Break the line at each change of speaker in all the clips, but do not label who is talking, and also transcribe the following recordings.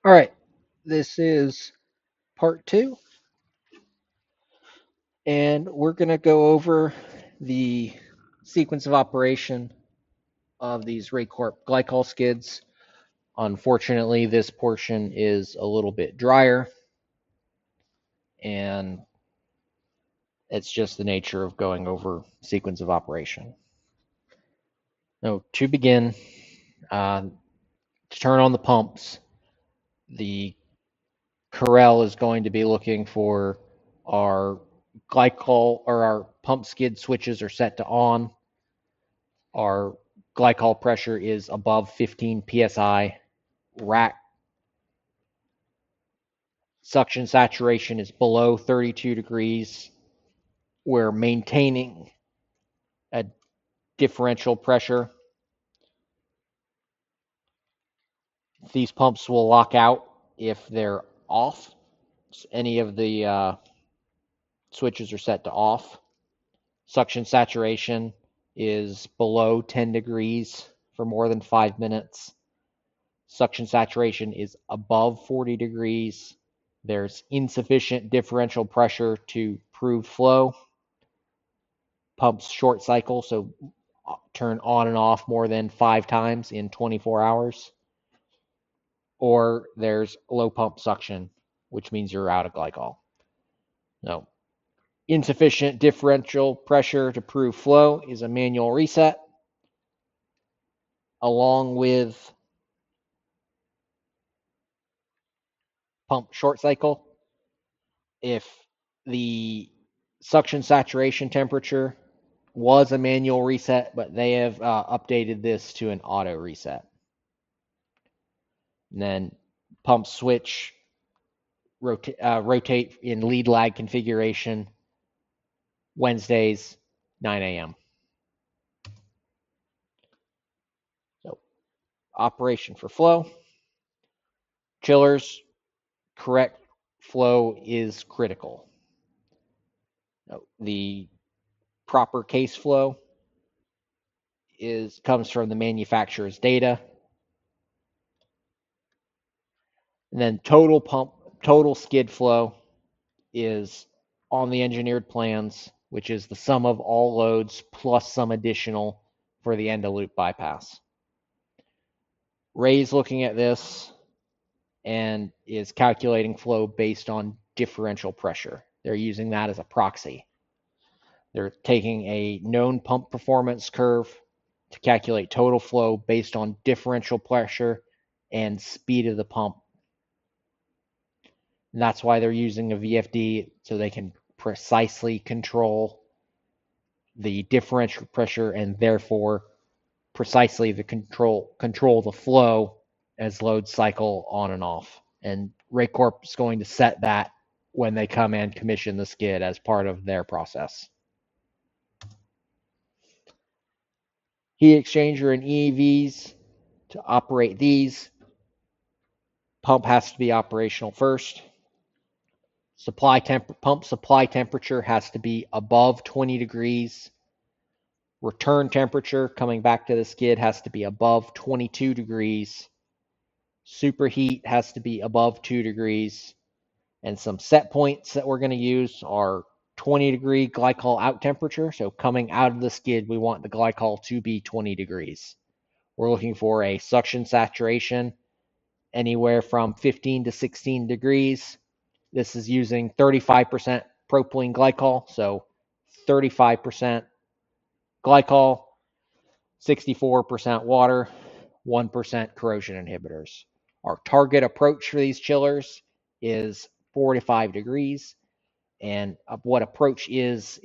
All right, this is part two, and we're going to go over the sequence of operation of these Rae Glycol skids. Unfortunately, this portion is a little bit drier, and it's just the nature of going over sequence of operation. Now, to begin, to turn on the pumps, the Corel is going to be looking for our glycol or our pump skid switches are set to on. Our glycol pressure is above 15 psi. Rack suction saturation is below 32 degrees. We're maintaining a differential pressure. These pumps will lock out if they're off. Any of the switches are set to off. Suction saturation is below 10 degrees for more than 5 minutes. Suction saturation is above 40 degrees. There's insufficient differential pressure to prove flow. Pumps short cycle, so turn on and off more than 5 times in 24 hours. Or there's low pump suction, which means you're out of glycol. No. Insufficient differential pressure to prove flow is a manual reset, along with pump short cycle. If the suction saturation temperature was a manual reset, but they have updated this to an auto reset. And then pump switch rotate in lead lag configuration Wednesdays 9 a.m. So operation for flow. Chillers, correct flow is critical. The proper case flow comes from the manufacturer's data. And then total skid flow is on the engineered plans, which is the sum of all loads plus some additional for the end of loop bypass. Rae's looking at this and is calculating flow based on differential pressure. They're using that as a proxy. They're taking a known pump performance curve to calculate total flow based on differential pressure and speed of the pump. And that's why they're using a VFD, so they can precisely control the differential pressure and therefore precisely control the flow as loads cycle on and off. And Raycorp is going to set that when they come and commission the skid as part of their process. Heat exchanger and EEVs, to operate these, pump has to be operational first. Pump supply temperature has to be above 20 degrees. Return temperature coming back to the skid has to be above 22 degrees. Superheat has to be above 2 degrees. And some set points that we're going to use are 20-degree glycol out temperature. So coming out of the skid, we want the glycol to be 20 degrees. We're looking for a suction saturation anywhere from 15 to 16 degrees. This is using 35% propylene glycol. So 35% glycol, 64% water, 1% corrosion inhibitors. Our target approach for these chillers is 4 to 5 degrees. And what approach is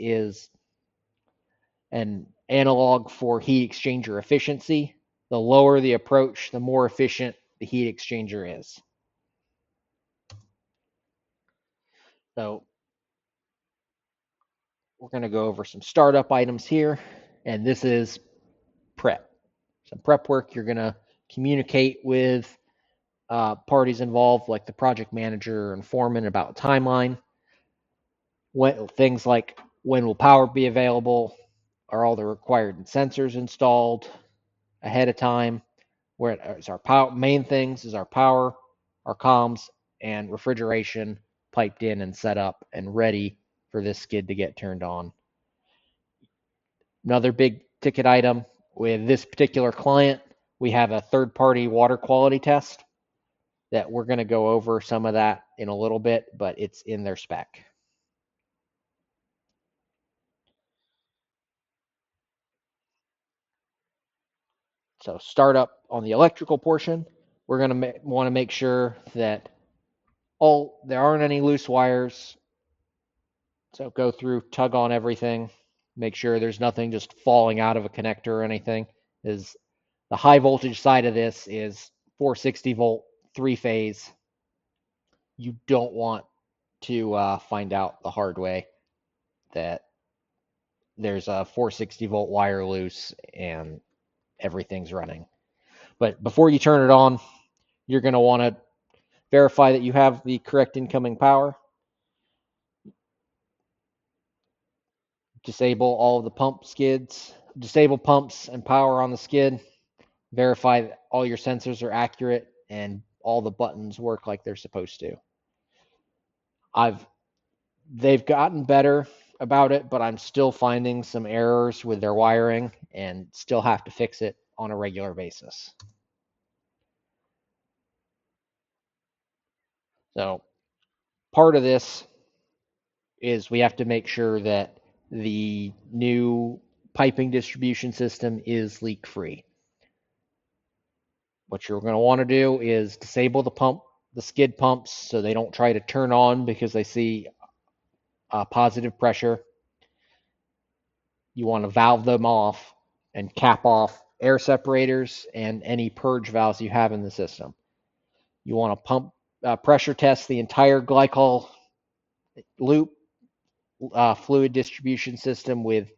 an analog for heat exchanger efficiency. The lower the approach, the more efficient the heat exchanger is. So we're going to go over some startup items here, and this is prep. Some prep work. You're going to communicate with parties involved, like the project manager and foreman, about timeline. Things like when will power be available? Are all the required sensors installed ahead of time? Where is our power? Main things is our power. our comms and refrigeration piped in and set up and ready for this skid to get turned on. Another big ticket item with this particular client, we have a third-party water quality test that we're going to go over some of that in a little bit, but it's in their spec. So startup on the electrical portion, we're going to want to make sure that there aren't any loose wires. So go through, tug on everything, make sure there's nothing just falling out of a connector or anything. Is the high voltage side of this is 460 volt, three phase. You don't want to find out the hard way that there's a 460 volt wire loose and everything's running. But before you turn it on, you're going to want to verify that you have the correct incoming power. Disable all of the pump skids, disable pumps and power on the skid. Verify that all your sensors are accurate and all the buttons work like they're supposed to. They've gotten better about it, but I'm still finding some errors with their wiring and still have to fix it on a regular basis. So part of this is we have to make sure that the new piping distribution system is leak free. What you're going to want to do is disable the skid pumps so they don't try to turn on because they see positive pressure. You want to valve them off and cap off air separators and any purge valves you have in the system. You want to pressure test the entire glycol loop fluid distribution system with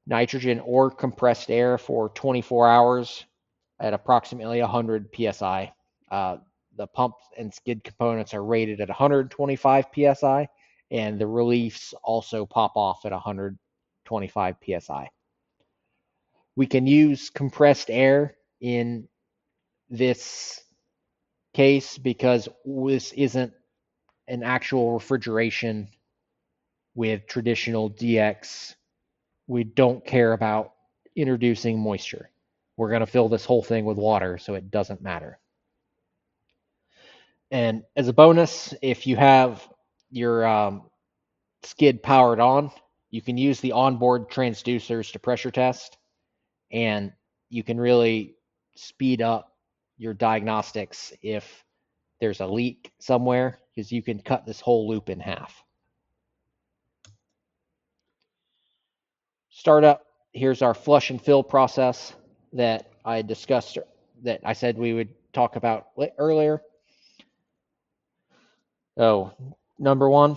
nitrogen or compressed air for 24 hours at approximately 100 psi. The pump and skid components are rated at 125 psi, and the reliefs also pop off at 125 psi. We can use compressed air in this case because this isn't an actual refrigeration with traditional DX. We don't care about introducing moisture. We're going to fill this whole thing with water, so it doesn't matter. And as a bonus, if you have your skid powered on, you can use the onboard transducers to pressure test, and you can really speed up your diagnostics if there's a leak somewhere, because you can cut this whole loop in half. Startup, here's our flush and fill process that I discussed, that I said we would talk about earlier. So, number one,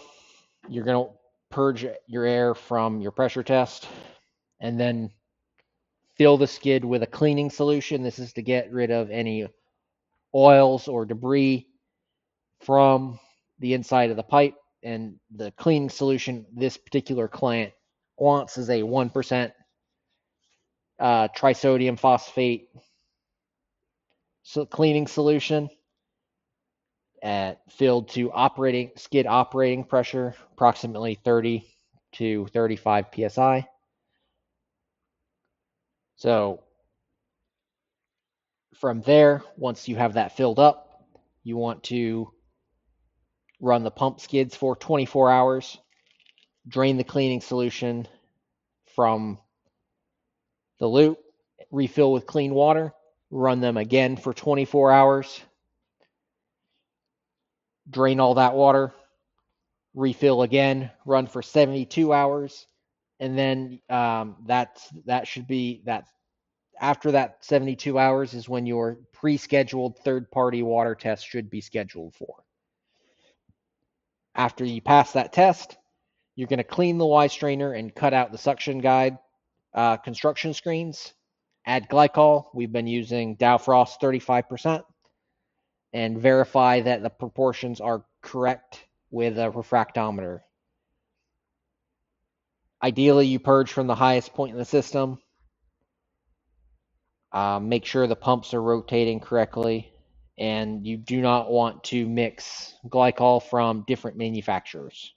you're going to purge your air from your pressure test and then fill the skid with a cleaning solution. This is to get rid of any oils or debris from the inside of the pipe. And the cleaning solution this particular client wants is a 1% trisodium phosphate cleaning solution filled to skid operating pressure, approximately 30 to 35 psi. So from there, once you have that filled up, you want to run the pump skids for 24 hours, drain the cleaning solution from the loop, refill with clean water, run them again for 24 hours, drain all that water, refill again, run for 72 hours, and then that should be that. After that 72 hours is when your pre-scheduled third-party water test should be scheduled for. After you pass that test, you're going to clean the Y strainer and cut out the suction guide construction screens. Add glycol. We've been using Dow Frost 35%, and verify that the proportions are correct with a refractometer. Ideally, you purge from the highest point in the system. Make sure the pumps are rotating correctly and you do not want to mix glycol from different manufacturers.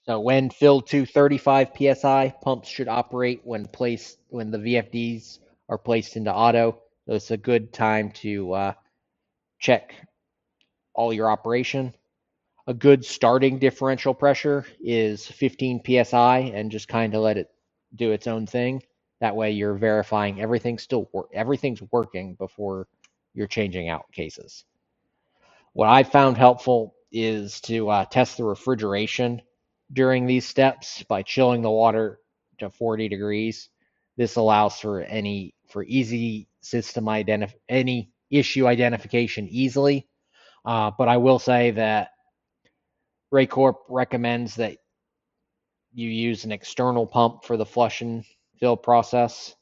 So when filled to 35 psi, pumps should operate when the VFDs are placed into auto. So it's a good time to check all your operation. A good starting differential pressure is 15 psi, and just kind of let it do its own thing. That way you're verifying everything's working before you're changing out cases. What I found helpful is to test the refrigeration during these steps by chilling the water to 40 degrees. This allows for easy any issue identification easily. But I will say that Rae Corp recommends that you use an external pump for the flush and fill process.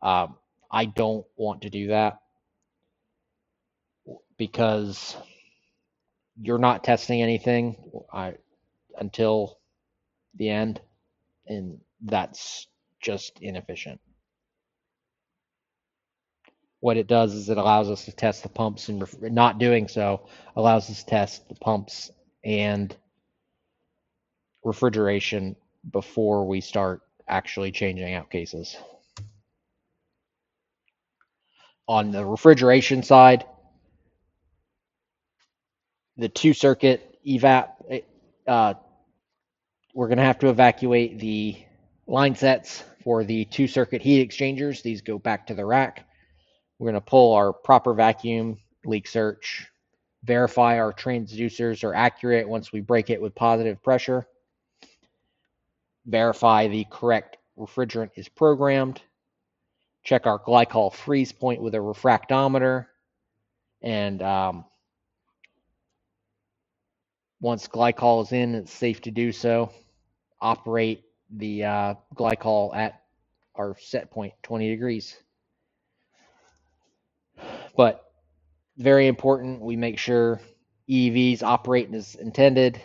I don't want to do that because you're not testing anything until the end, and that's just inefficient. What it does is it allows us to test the pumps, and not doing so allows us to test the pumps and refrigeration before we start actually changing out cases. On the refrigeration side, the two circuit evap, we're going to have to evacuate the line sets for the two circuit heat exchangers. These go back to the rack. We're going to pull our proper vacuum, leak search, verify our transducers are accurate once we break it with positive pressure, verify the correct refrigerant is programmed, check our glycol freeze point with a refractometer, and once glycol is in, it's safe to do so. Operate the glycol at our set point, 20 degrees. But very important, we make sure EVs operate as intended,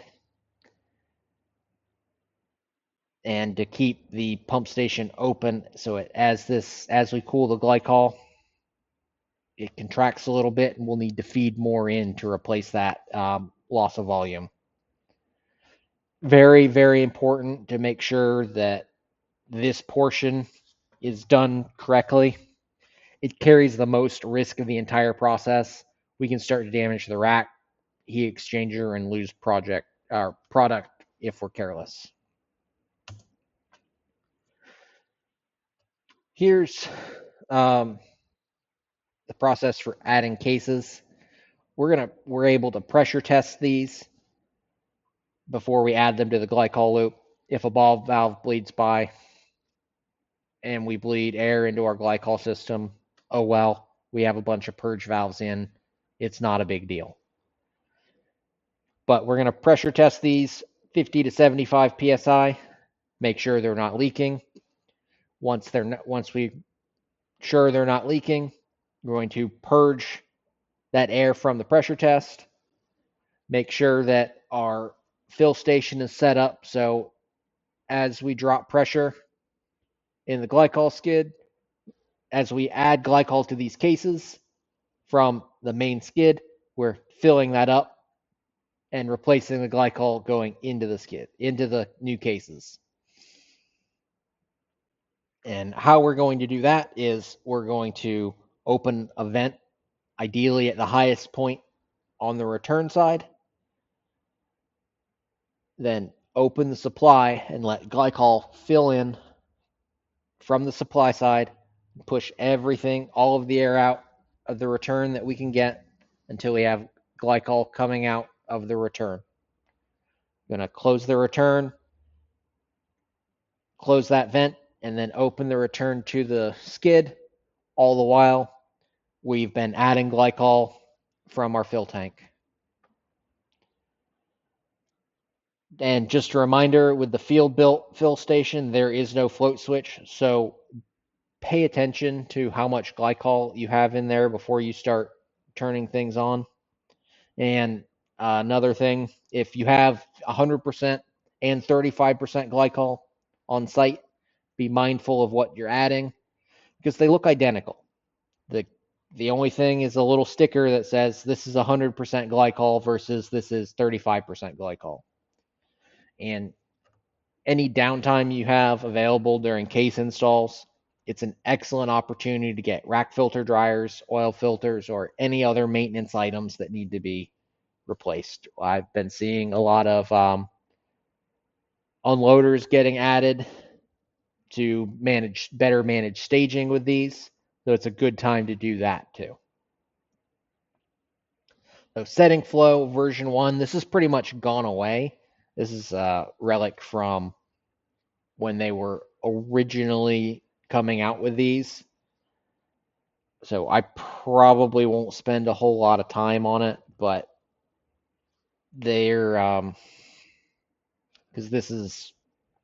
and to keep the pump station open so as we cool the glycol, it contracts a little bit, and we'll need to feed more in to replace that loss of volume. Very, very important to make sure that this portion is done correctly. It carries the most risk of the entire process. We can start to damage the rack, heat exchanger, and lose product if we're careless. Here's the process for adding cases. We're able to pressure test these before we add them to the glycol loop. If a ball valve bleeds by and we bleed air into our glycol system, oh well, we have a bunch of purge valves in. It's not a big deal. But we're going to pressure test these 50 to 75 psi. Make sure they're not leaking. Once we're sure they're not leaking, we're going to purge that air from the pressure test. Make sure that our fill station is set up so as we drop pressure in the glycol skid, as we add glycol to these cases from the main skid, we're filling that up and replacing the glycol going into the skid, into the new cases. And how we're going to do that is we're going to open a vent, ideally at the highest point on the return side, then open the supply and let glycol fill in from the supply side, push all of the air out of the return that we can get until we have glycol coming out of the return. I'm going to close the return, close that vent, and then open the return to the skid. All the while, we've been adding glycol from our fill tank. And just a reminder, with the field-built fill station, there is no float switch, so pay attention to how much glycol you have in there before you start turning things on. And another thing, if you have 100% and 35% glycol on site, be mindful of what you're adding. because they look identical. The the only thing is a little sticker that says this is 100% glycol versus this is 35% glycol. And any downtime you have available during case installs, it's an excellent opportunity to get rack filter dryers, oil filters, or any other maintenance items that need to be replaced. I've been seeing a lot of unloaders getting added to better manage staging with these, so it's a good time to do that too. So setting flow version 1, this has pretty much gone away. This is a relic from when they were originally coming out with these. So I probably won't spend a whole lot of time on it, but they're because this is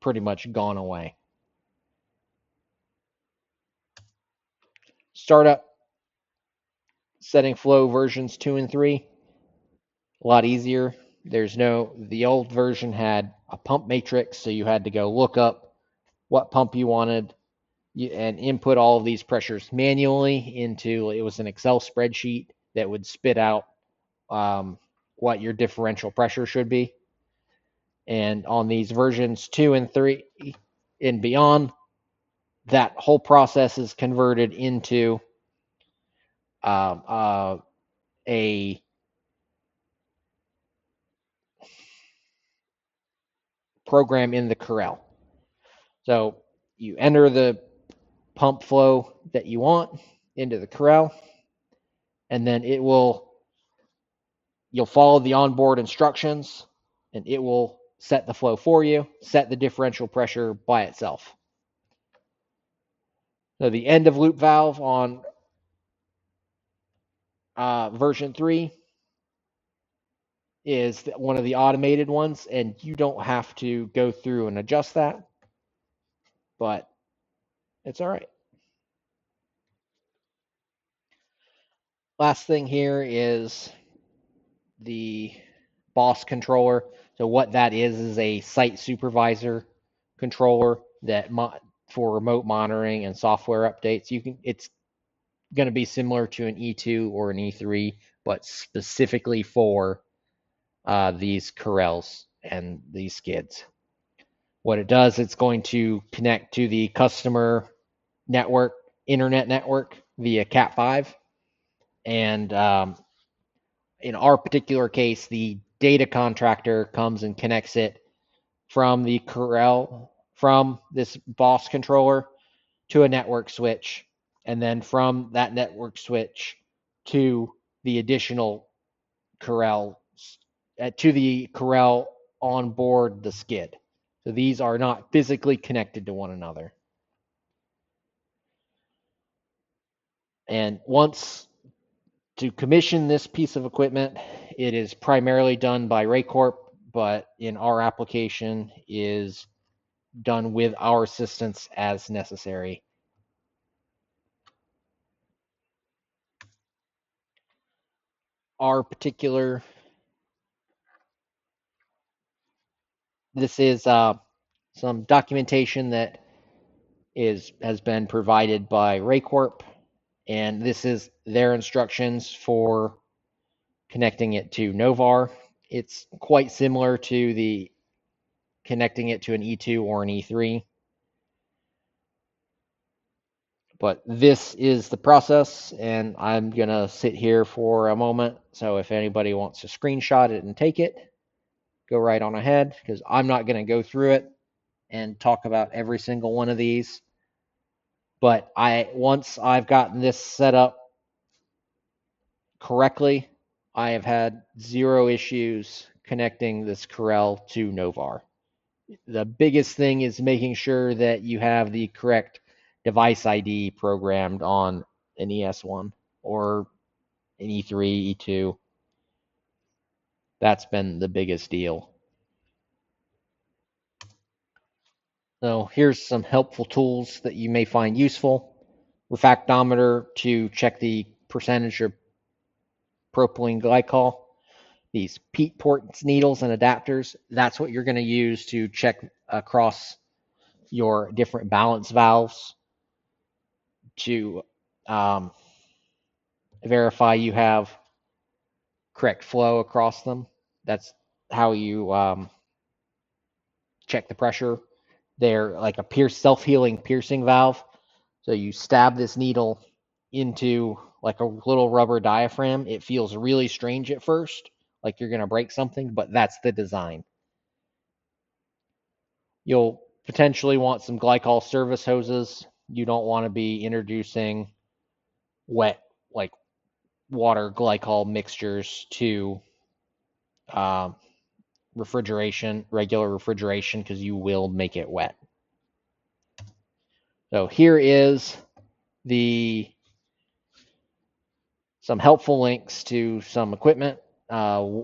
pretty much gone away. Startup setting flow versions 2 and 3, a lot easier. The old version had a pump matrix, so you had to go look up what pump you wanted and input all of these pressures manually into, it was an Excel spreadsheet that would spit out what your differential pressure should be. And on these versions 2 and 3 and beyond, that whole process is converted into a program in the Corel. So you enter the pump flow that you want into the Corel, and then you'll follow the onboard instructions, and it will set the flow for you, set the differential pressure by itself. So the end of loop valve on version 3 is one of the automated ones, and you don't have to go through and adjust that, but it's all right. Last thing here is the boss controller. So what that is a site supervisor controller that for remote monitoring and software updates. It's going to be similar to an E2 or an E3, but specifically for these Corels and these skids. What it does, it's going to connect to the customer network, internet network via Cat5. And in our particular case, the data contractor comes and connects it from the Corel, from this boss controller to a network switch, and then from that network switch to the additional Corel, to the Corel on board the skid. So these are not physically connected to one another. And once to commission this piece of equipment, it is primarily done by Rae Corp, but in our application is done with our assistance as necessary. Our particular, this is some documentation that has been provided by Rae Corp, and this is their instructions for connecting it to Novar. It's quite similar to the connecting it to an E2 or an E3. But this is the process, and I'm going to sit here for a moment. So if anybody wants to screenshot it and take it, go right on ahead, because I'm not going to go through it and talk about every single one of these. But once I've gotten this set up correctly, I have had zero issues connecting this Corel to Novar. The biggest thing is making sure that you have the correct device ID programmed on an ES1 or an E3, E2. That's been the biggest deal. So here's some helpful tools that you may find useful. Refractometer to check the percentage of propylene glycol. These Pete ports, needles, and adapters, that's what you're going to use to check across your different balance valves. to verify you have correct flow across them. That's how you check the pressure. They're like a self-healing piercing valve. So you stab this needle into like a little rubber diaphragm. It feels really strange at first, like you're going to break something, but that's the design. You'll potentially want some glycol service hoses. You don't want to be introducing wet, like water glycol mixtures to um, regular refrigeration, because you will make it wet. So here is some helpful links to some equipment. Rae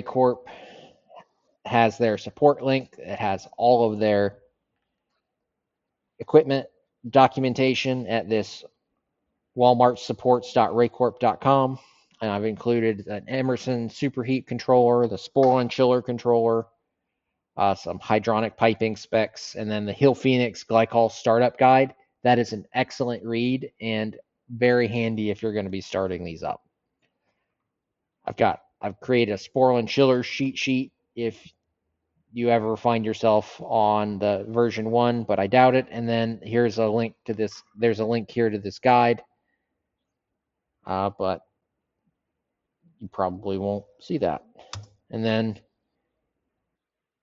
Corp has their support link. It has all of their equipment documentation at this walmartsupports.raycorp.com. And I've included an Emerson superheat controller, the Sporlan chiller controller, some hydronic piping specs, and then the Hill Phoenix Glycol startup guide. That is an excellent read and very handy if you're going to be starting these up. I've created a Sporlan chiller cheat sheet if you ever find yourself on the version 1, but I doubt it. And then here's a link to this. There's a link here to this guide, but you probably won't see that. And then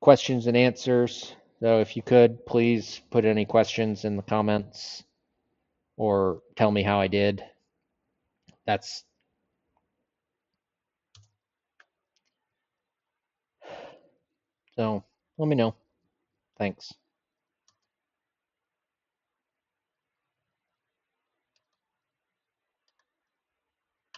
questions and answers. So if you could, please put any questions in the comments or tell me how I did. So let me know. Thanks.